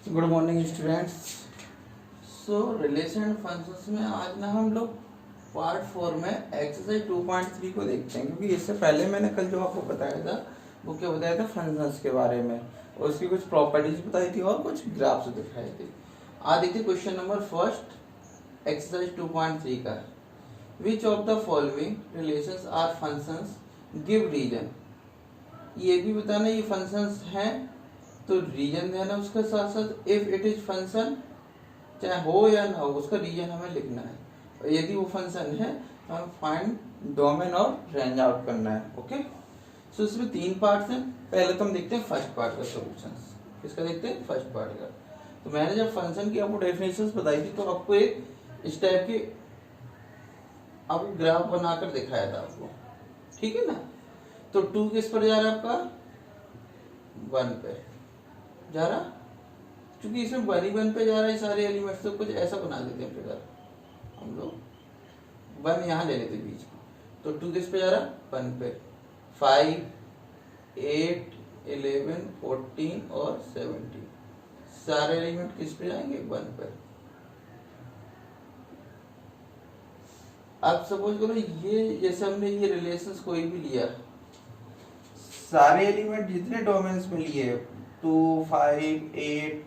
Good morning students. सो relation functions में आज ना हम लोग पार्ट 4 में एक्सरसाइज 2.3 को देखते हैं, क्योंकि इससे पहले मैंने कल जो आपको बताया था वो क्या बताया था फंक्शंस के बारे में, और उसकी कुछ प्रॉपर्टीज बताई थी और कुछ ग्राफ्स दिखाए थे। आज देखिए क्वेश्चन नंबर फर्स्ट एक्सरसाइज 2.3 का। Which of the following relations are functions, give reason. ये भी बताना ये फंक्शंस हैं तो रीजन देना उसके साथ साथ। इफ इट इज फंक्शन, चाहे हो या ना हो, उसका रीजन हमें लिखना है, और यदि वो फंक्शन है तो हमें फाइंड डोमेन और रेंज आउट करना है। ओके, सो इसमें 3 पार्ट्स हैं। पहले तो हम देखते हैं फर्स्ट पार्ट का सॉल्यूशन। किसका देखते हैं? फर्स्ट पार्ट का। तो मैंने जब फंक्शन की आपको डेफिनेशन बताई थी तो आपको एक इस टाइप की आपको ग्राफ बनाकर दिखाया था आपको, ठीक है ना। तो 2 किस पर जा रहा है? आपका 1 पे जा रहा, क्योंकि इसमें 1 पे जा रहा है सारे एलिमेंट्स, तो कुछ ऐसा बना देते हैं फिगर हम लोग। 1 यहाँ ले लेते बीच में, तो 2 किस पे जा रहा? 1 पे। 5, 8, 11, 14 और 17 सारे एलिमेंट किस पे जाएंगे? 1 पे। अब सपोज करो ये जैसे हमने ये रिलेशंस कोई भी लिया, सारे एलिमेंट जितने डोमेन्स में लिए 2, 5, 8,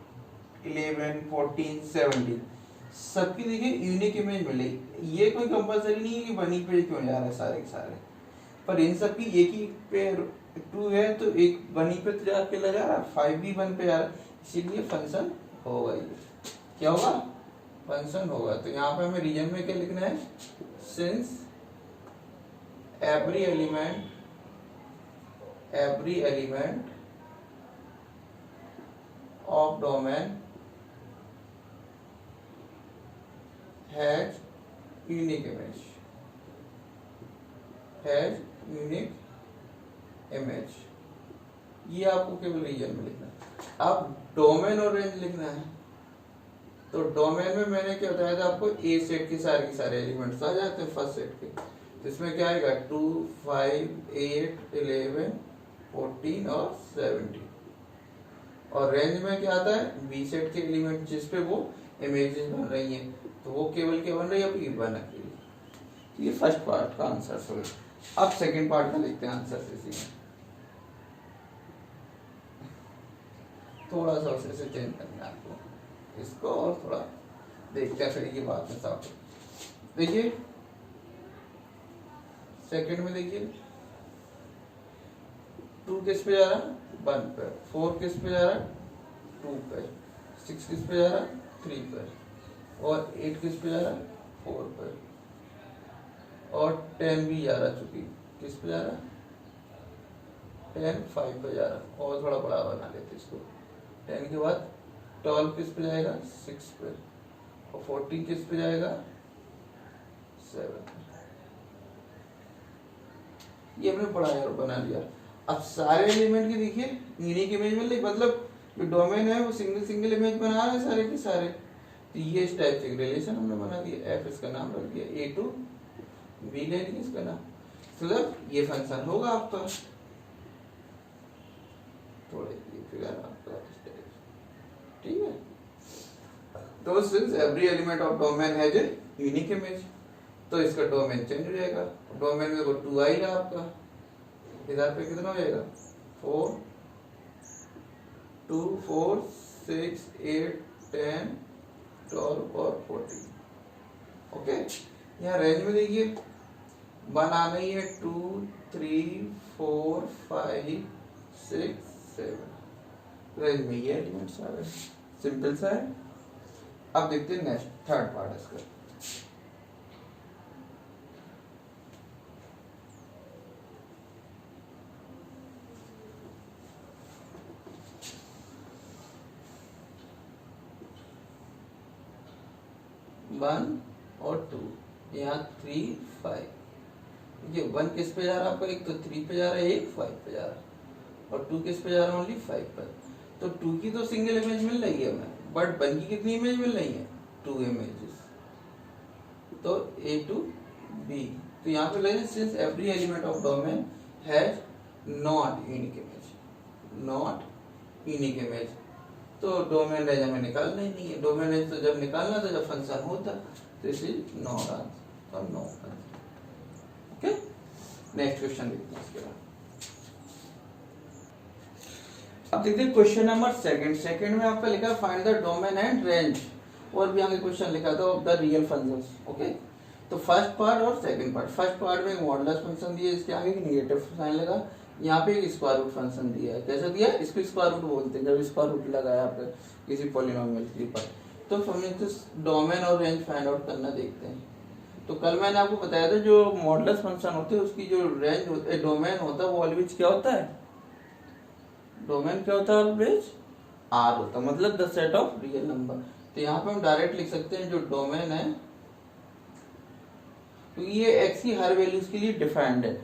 11, 14, 17 सबकी देखिए यूनिक इमेज मिलेगी। ये कोई कंपलसरी नहीं है कि बनी पे क्यों जा रहा है सारे के सारे, पर इन सबकी एक ही पे 2 है तो एक बनी पे तो जाके लगा रहा है, 5 भी 1 पे जा रहा है, इसीलिए फंक्शन होगा। ये क्या होगा? फंक्शन होगा। तो यहाँ पे हमें रीजन में क्या लिखना है? Since every element of domain has unique image, ये आपको केवल रीजन में लिखना है। अब डोमेन और रेंज लिखना है, तो डोमेन में मैंने क्या बताया था आपको, ए सेट के सारे एलिमेंट्स आ जाते हैं फर्स्ट सेट के। तो इसमें क्या आएगा? 2, 5, 8, 11, 14 और 17। और रेंज में क्या आता है? बी सेट के एलिमेंट जिस पे वो इमेजेस बन रही हैं, तो वो केवल क्या बन रही है? आपकी 1 अकेली। ये फर्स्ट पार्ट का आंसर सो। अब सेकंड पार्ट का लिखते हैं आंसर इसी में। थोड़ा सा उसे चेंज करना है आपको इसको, और थोड़ा देखते हैं फिर ये बात में साफ। देखिए सेकंड में देखिए 2 किस पे जा रहा है? 1 पे। 4 किस पे जा रहा है? 2 पे। 6 किस पे जा रहा है? 3 पे। और 8 किस पे जा रहा है? 4 पे। और 10 भी जा रहा है, चूंकि किस पे जा रहा है? 10 5 पे जा रहा है। और थोड़ा बड़ा बना लेते इसको। 10 के बाद 12 किस पे जाएगा? 6 पे। और 14 किस पे जाएगा? 7 पे। ये हमने पढ़ाया और बना लिया। अब सारे एलिमेंट की देखिए यूनिक इमेज मिल रही, मतलब जो डोमेन है वो सिंगल इमेज बना रहे हैं सारे के सारे। तो ये इस टाइप से रिलेशन हमने बना दिया। एफ इसका नाम रख दिया, ए टू बी ले लिया इसका नाम। मतलब ये फंक्शन होगा आपका। थोड़े ये फिगर आपका इस टाइप, ठीक है। तो since every element of domain has a unique image, तो इसका डोमेन चेंज हो जाएगा। डोमेन में 2 आएगा आपका, इधर पे कितना हो जाएगा? 4, 2, 4, 6, 8, 10, 12 और 14। ओके, यहाँ रेंज में देखिए 1 आना ही है, 2, 3, 4, 5, 6, 7 रेंज में ये एलिमेंट्स आ गए। सिंपल सा है। अब देखते हैं नेक्स्ट थर्ड पार्ट इसका। वन और 2, यहाँ 3, 5। ये 1 किस पे जा रहा है आपका? एक तो 3 पे जा रहा है, एक 5 पे जा रहा है, और 2 किस पे जा रहा है? ओनली 5 पर। तो 2 की तो सिंगल इमेज मिल रही है हमें, बट 1 की कितनी इमेज मिल रही है? 2 इमेजेस। तो ए टू बी, तो यहाँ पे लगे since every element of domain has not unique image, तो डोमेन रेंज हमें निकालना ही नहीं है। डोमेन रेंज तो जब निकालना था जब फंक्शन होता, तो इसलिए नॉट आंसर, तो no answer. Okay, next question देखते हैं इसके बाद। अब देखते हैं क्वेश्चन नंबर सेकंड में आपका लिखा है find the domain and range, और भी आगे क्वेश्चन लिखा था of the real functions. Okay, तो फर्स्ट पार्ट और सेकंड पार्ट। फर्स्ट पार्ट में एक मॉडुलस फंक्शन दिया, इसके आगे एक नेगेटिव साइन लगा, यहाँ पे एक स्क्वायर रूट फंक्शन दिया है। कैसा दिया है? इसको स्क्वायर रूट बोलते हैं जब स्क्वायर रूट लगाया आपने किसी पॉलिनोमियल के ऊपर। तो हमें तो डोमेन और रेंज फाइंड आउट करना देखते हैं। तो कल मैंने आपको बताया था जो मॉडुलस फंक्शन होते हैं उसकी जो रेंज डोमेन होता है वो ऑलवेज क्या होता है? डोमेन क्या होता है? ऑलवेज आर होता है, मतलब the set of real number. तो यहाँ पे हम डायरेक्ट लिख सकते हैं जो डोमेन है, तो ये एक्स की हर वैल्यूज के लिए डिफाइंड है।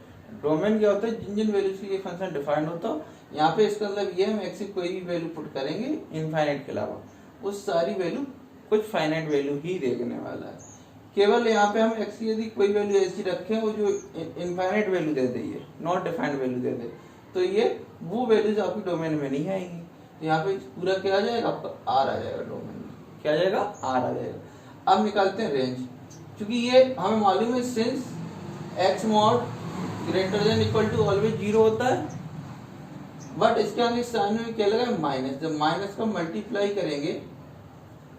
डोमेन क्या होता है? जिन जिन वैल्यूज के लिए फंक्शन डिफाइंड होता है, यहाँ पे इसका मतलब ये हम एक्स की कोई भी वैल्यू पुट करेंगे इनफाइनाइट के अलावा, उस सारी वैल्यू कुछ फाइनाइट वैल्यू ही देखने वाला है। केवल यहाँ पे हम एक्स की यदि कोई वैल्यू ऐसी रखें वो जो इनफाइनाइट वैल्यू दे दे, नॉट डिफाइंड वैल्यू दे दे, तो ये वो वैल्यूज आपकी डोमेन में नहीं आएंगी। तो यहाँ पे पूरा क्या आ जाएगा? आपका आर आ जाएगा डोमेन में। क्या आ जाएगा? आर आ जाएगा। अब निकालते हैं रेंज, क्योंकि ये हमें मालूम है since x mod greater than equal to always zero होता है, बट इसके आगे साइन में क्या लगा? माइनस। जब माइनस का मल्टीप्लाई करेंगे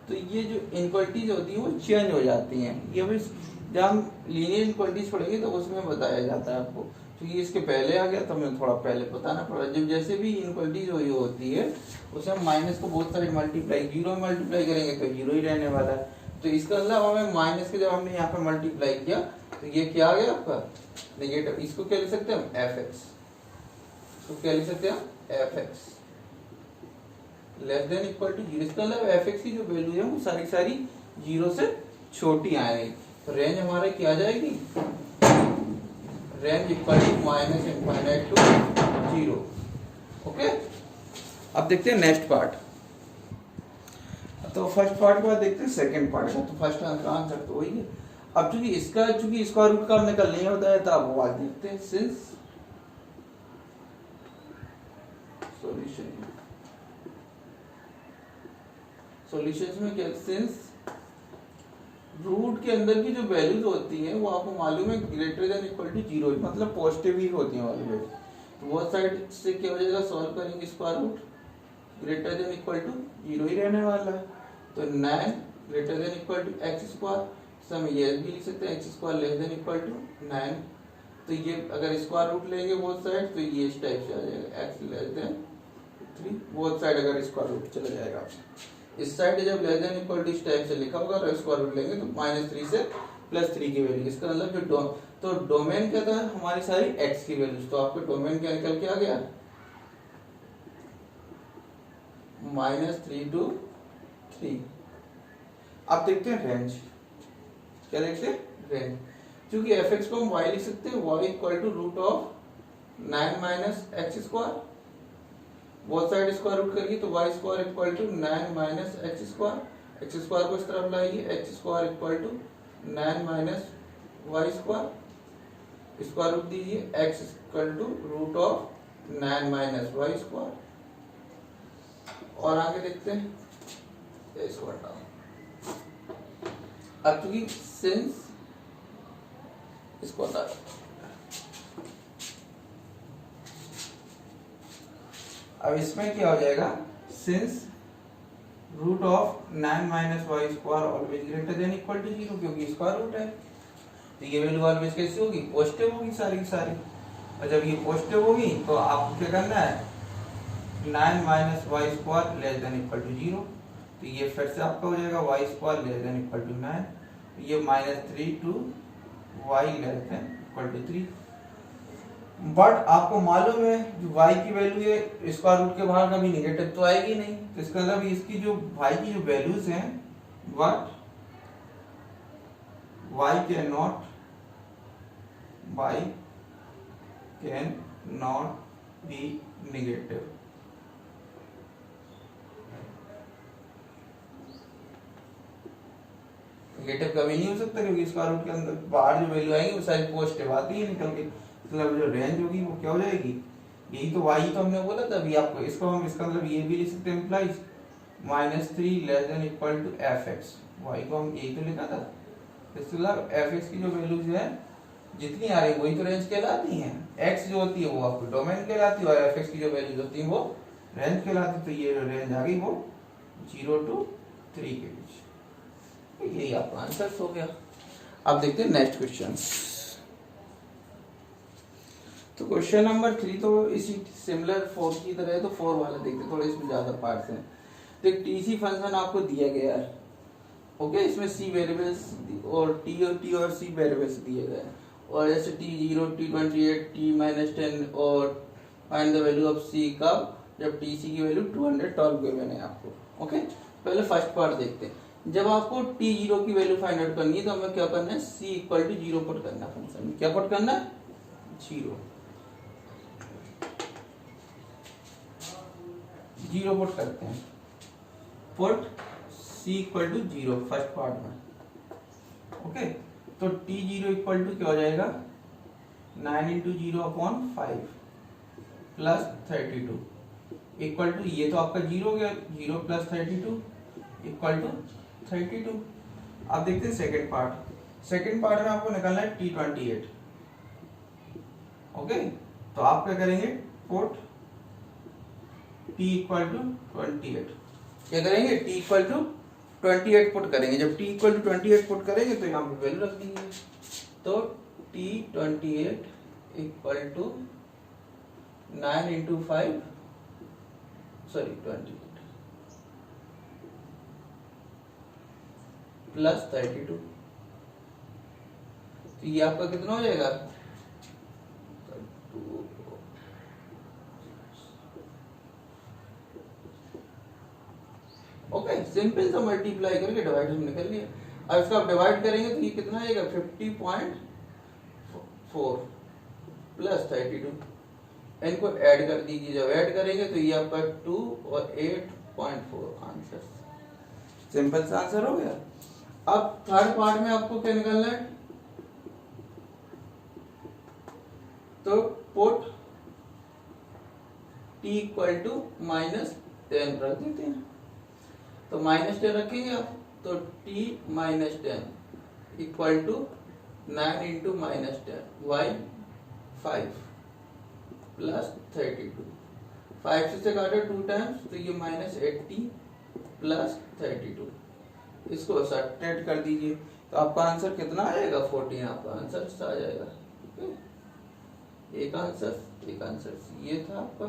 तो ये जो इनक्वलिटीज होती है वो चेंज हो जाती हैं। ये भी जब हम लीनियर इनक्वलिटीज पढ़ेंगे तो उसमें बताया जाता है आपको, क्योंकि इसके पहले आ गया तो हमें थोड़ा पहले बताना पड़ा। जब जैसे भी इनक्वलिटीज होती है उसे हम माइनस को बहुत सारी मल्टीप्लाई, जीरो मल्टीप्लाई करेंगे तो जीरो ही रहने वाला है। तो इसका मतलब हमें माइनस के जब हमने यहाँ पे मल्टीप्लाई किया तो ये क्या आ गया आपका? नेगेटिव। इसको क्या लिख सकते हैं हम? F x. इसको क्या लिख सकते हैं हम? F x less than equal to zero. इसका मतलब एफ एक्स की जो वैल्यू है वो सारी सारी जीरो से छोटी आएगी। तो रेंज हमारे क्या आ जाएगी? Range equal to minus infinite to zero. Okay, अब देखते हैं नेक्स्ट पार्ट। तो फर्स्ट पार्ट के बाद देखते हैं सेकंड पार्ट का। तो फर्स्ट आंसर तो वही है। अब चूंकि स्क्वायर रूट का निकल नहीं होता है तो अब वो आज देखते हैं सिंस सॉल्यूशंस में क्या, सिंस रूट के अंदर की जो वैल्यूज होती हैं वो आपको मालूम है greater than equal to zero, मतलब पॉजिटिव ही होती हैं वाली वैल्यू। तो वो साइड से क्या हो जाएगा? सॉल्व करेंगे square root greater than equal to zero ही रहने वाला है। तो 9 greater than equal to x square, हम ये भी लिख सकते हैं x square less than equal to 9। तो ये अगर स्क्वायर रूट लेंगे बोथ साइड तो ये इस टाइप से आ जाएगा x less than 3। Both side अगर स्क्वायर रूट चला जाएगा आपसे, इस साइड जब लेस देन इक्वल टू इस टाइप से लिखा होगा और स्क्वायर रूट लेंगे तो -3 से +3 की वैल्यू। इसका मतलब जो तो डोमेन क्या था? हमारी सारी एक्स की वैल्यूज। तो आपको डोमेन क्या निकल के आ गया? -3 to 3। अब देखते हैं रेंज। क्या देखते हैं? रेंज। क्योंकि एफ एक्स को हम y लिख सकते हैं, y equal to root of 9 minus x square, both side square root करिए तो y square equal to 9 minus x square. X square को इस तरफ लाइए, x square equal to 9 minus y square. Square root दीजिए, x equal to root of 9 minus y square. और आगे देखते हैं इसको हटाओ। अब चूंकि सिंस इसको हटा, अब इसमें क्या हो जाएगा? Since root of 9 minus y square always greater than equal to zero, क्योंकि स्क्वायर रूट है तो ये वैल्यू ऑलवेज कैसी होगी? पॉजिटिव होगी सारी की सारी। और जब ये पॉजिटिव होगी तो आपको क्या करना है? 9 minus y square less than equal to zero. तो ये फिर से आपका हो जाएगा y square less than equal to 9। ये -3 to y less than equal to 3। But आपको मालूम है जो y की वैल्यू है स्क्वायर रूट के बाहर कभी नेगेटिव तो आएगी नहीं। तो इसका मतलब इसकी जो y की जो वैल्यूज हैं what y can not be negative. Negative कभी नहीं हो सकता, क्योंकि स्क्वायर रूट के अंदर बाहर जो वैल्यू आएगी वो सारी पॉजिटिव आती है निकल के। मतलब जो रेंज होगी वो क्या हो जाएगी? यही तो y तो हमने बोला था अभी आपको। इसको हम इसका मतलब ये भी लिख सकते हैं implies -3 less than equal to f x, वाई को हम यही तो लिखा था। इसके मतलब एफ एक्स की जो वैल्यूज है जितनी आ रही वही तो रेंज कहलाती हैं, एक्स जो होती है वो आपकी डोमेन कहलाती है और एफ एक्स की जो वैल्यूज होती है वो रेंज कहलाती है। तो ये रेंज आ गई वो 0 to 3 के बीच, तो यही आपका आंसर हो गया। अब देखते हैं नेक्स्ट क्वेश्चन। तो क्वेश्चन नंबर 3 तो इसी सिमिलर 4 की तरह है, तो 4 वाला देखते हैं, थोड़े इसमें ज्यादा पार्ट्स हैं। तो एक टीसी फंक्शन आपको दिया गया है, ओके, इसमें सी वेरिएबल्स और टी और सी वेरिएबल्स दिए गए हैं, और जैसे t0 t28 t-10 और फाइंड द वैल्यू ऑफ सी का जब टीसी की वैल्यू 212 गिवन है आपको। ओके, पहले फर्स्ट पार्ट देखते हैं। जब आपको t0 की वैल्यू फाइंड आउट करनी है तो हमें क्या करना है, c इक्वल टू 0 पुट करना है फंक्शन में। क्या पुट करना है, 0 पुट करते हैं, put c equal to 0 first part में। ओके, तो t0 इक्वल टू क्या हो जाएगा, 9 into 0 upon 5 plus 32 equal to, ये तो आपका 0 हो गया, 0 प्लस 32 इक्वल टू 32। अब देखते हैं सेकंड पार्ट। सेकंड पार्ट में आपको निकालना है t28। ओके, तो आप क्या करेंगे, पुट t इक्वल टू 28, क्या करेंगे, t इक्वल टू 28 पुट करेंगे। जब t इक्वल टू 28 पुट करेंगे तो यहाँ पे वैल्यू रख देंगे, तो t28 equal to 9 into 5 sorry 28 plus 32, तो ये आपका कितना हो जाएगा, ओके, सिंपल सा मल्टीप्लाई करके डिवाइड निकल लिया। अब इसका आप डिवाइड करेंगे तो ये कितना आएगा, 50.4 प्लस 32, इनको ऐड कर दीजिए। जब ऐड करेंगे तो ये आपका 2 और 8.4 आंसर, सिंपल सा आंसर हो गया। अब थर्ड पार्ट में आपको क्या निकालना है, तो पुट t इक्वल टू -10 रख देते हैं, तो -10 रखेंगे आप, तो t -10 equal to 9 into -10 y 5 plus 32, 5 से काटे 2 टाइम्स तो ये -80 प्लस 32, इसको सब्ट्रैक्ट कर दीजिए तो आपका आंसर कितना आएगा, 14 आपका आंसर आ जाएगा। एक आंसर ये था आपका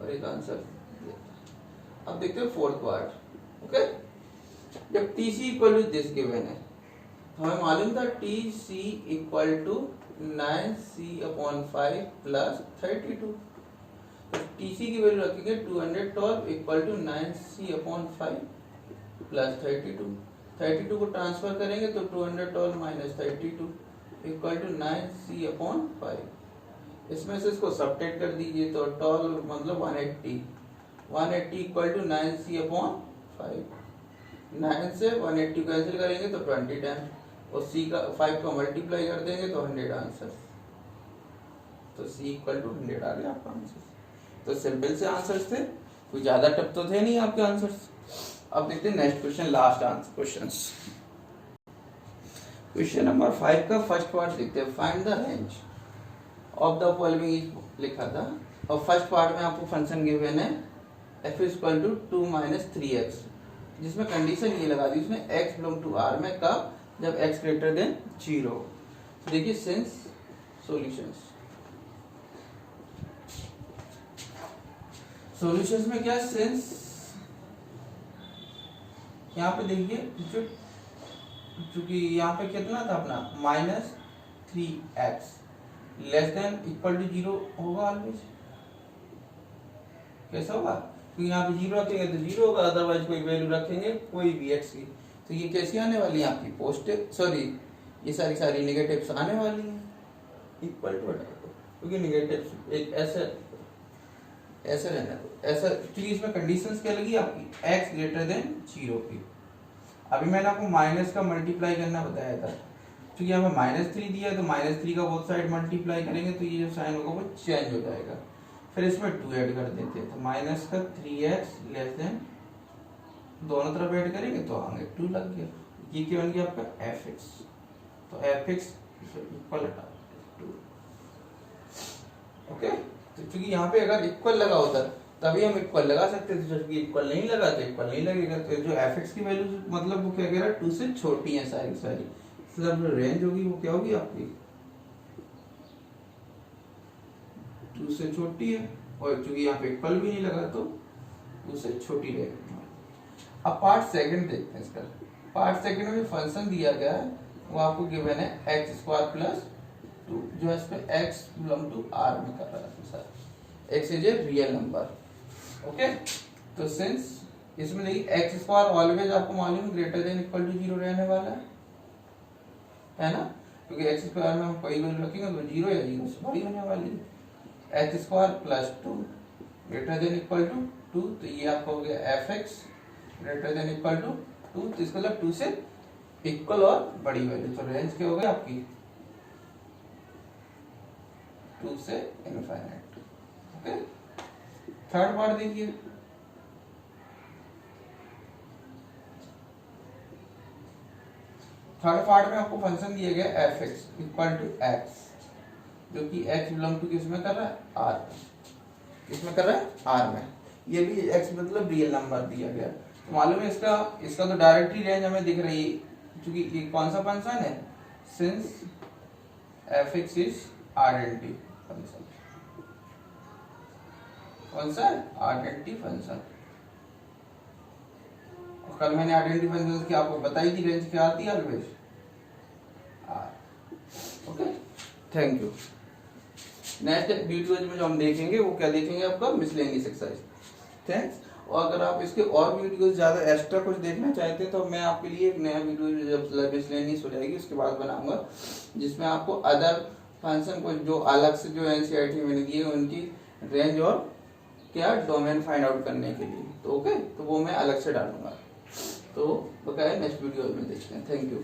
और एक आंसर ये था। अब देखते हैं फोर्थ पार्ट। ओके, जब t c equal to this given है तो हमें मालूम था t c equal to 9c/5 plus 32, तो टी सी की वैल्यू रखेंगे 212 इक्वल टू 9c/5 प्लस 32 को ट्रांसफर करेंगे तो 212 माइनस 32 इक्वल टू 9c/5, इसमें से इसको सब्ट्रैक्ट कर दीजिए तो 12 मतलब 180 इक्वल टू 9c/5, 9 से 180 कैंसिल करेंगे तो 20 टाइम्स और c का 5 का मल्टीप्लाई कर देंगे तो 100 आंसर, तो c इक्वल टू 100 आ गया आपका आंसर। तो सिंपल से आंसर्स थे, कोई ज्यादा टफ तो थे नहीं आपके आंसर्स। अब देखते हैं next question, last answer questions. Question number 5 का फर्स्ट पार्ट देखते हैं, find the range of the following लिखा था, और फर्स्ट पार्ट में आपको फंक्शन गिवन है f equal to 2 minus 3x, जिसमें कंडीशन ये लगा दी उसने x बिलोंग टू r में, कब, जब x ग्रेटर देन 0। देखिए सिंस सॉल्यूशंस में क्या, सिंस यहाँ पे देखिए चूंकि यहाँ पे कितना था अपना -3x less than equal to 0 होगा ऑलवेज, कैसा होगा, क्योंकि यहाँ पे 0 रखेंगे तो 0 होगा, अदरवाइज कोई वैल्यू रखेंगे कोई भी x की, तो ये कैसी आने वाली है आपकी पॉजिटिव, सॉरी ये सारी नेगेटिव्स आने वाली हैं, इक्वल टू क्योंकि नेगेटिव एक ऐसे रहना, ऐसा क्योंकि इसमें कंडीशंस क्या लगी आपकी, x ग्रेटर देन 0 की। अभी मैंने आपको माइनस का मल्टीप्लाई करना बताया था, क्योंकि यहाँ पे -3 दिया है तो -3 का बोथ साइड मल्टीप्लाई करेंगे तो ये जो साइन होगा वो चेंज हो जाएगा, फिर इसमें 2 ऐड कर देते हैं तो माइनस का 3x लेस देन दोनों तरफ ऐड करेंगे तो आगे 2 लग गया। ये क्या बन गया आपका एफ एक्स, तो एफ एक्स इक्वल 2। ओके, तो चूंकि यहाँ पे अगर इक्वल लगा होता तभी हम इक्वल लगा सकते थे, जबकि इक्वल नहीं लगा तो इक्वल नहीं लगेगा। तो जो एफ एक्स की वैल्यू मतलब वो क्या कह रहा है 2 से छोटी है सारी सारी, मतलब जो रेंज होगी वो क्या होगी आपकी 2 से छोटी है, और चूंकि यहाँ पे इक्वल भी नहीं लगा तो 2 से छोटी रहेगी। अब पार्ट सेकंड देखते हैं इसका। पार्ट सेकंड में जो फंक्शन दिया गया है वो आपको गिवन है एक्स स्क्वायर प्लस 2, जो है इसमें एक्स बिलोंग टू आर में कर रहा है sir, x is a real number. Okay, तो सिंस इसमें देखिए एक्स स्क्वायर ऑलवेज आपको मालूम है ग्रेटर देन इक्वल टू 0 रहने वाला है ना, क्योंकि एक्स स्क्वायर में हम कोई वैल्यू रखेंगे तो 0 या 0 से बड़ी होने वाली है। X square plus 2 greater than equal to 2, तो ये आपका हो गया f x greater than equal to 2, तो इसका मतलब 2 से इक्वल और बड़ी वैल्यू, तो रेंज क्या हो गई आपकी 2 से इनफाइनाइट। ओके, थर्ड पार्ट देखिए। थर्ड पार्ट में आपको फंक्शन दिया गया f x equal to x, जो कि एक्स बिलोंग टू किसमें कर रहा है आर, किसमें कर रहा है आर में। ये भी एक्स मतलब रियल नंबर दिया गया, तो मालूम है इसका तो डायरेक्टली रेंज हमें दिख रही है, क्योंकि ये कौन सा फंक्शन है, since F x is identity function. कौन सा आइडेंटिटी फंक्शन, और कल मैंने आइडेंटिटी फंक्शन की आपको बताई थी रेंज क्या आती है always R. Okay, thank you. Next videos में जो हम देखेंगे वो क्या देखेंगे आपका मिसलेनियस एक्सरसाइज। थैंक्स। और अगर आप इसके और वीडियोस ज्यादा एक्स्ट्रा कुछ देखना चाहते हैं तो मैं आपके लिए एक नया वीडियो जब मिसलेनियस हो जाएगी उसके बाद बनाऊंगा, जिसमें आपको अदर फंक्शन को जो अलग से जो एनसीईआरटी मैंने दिए उनकी रेंज और क्या डोमेन फाइंड आउट करने के लिए, तो ओके, तो वो मैं अलग से डालूंगा। तो बकाया नेक्स्ट वीडियो में देखते हैं। Thank you.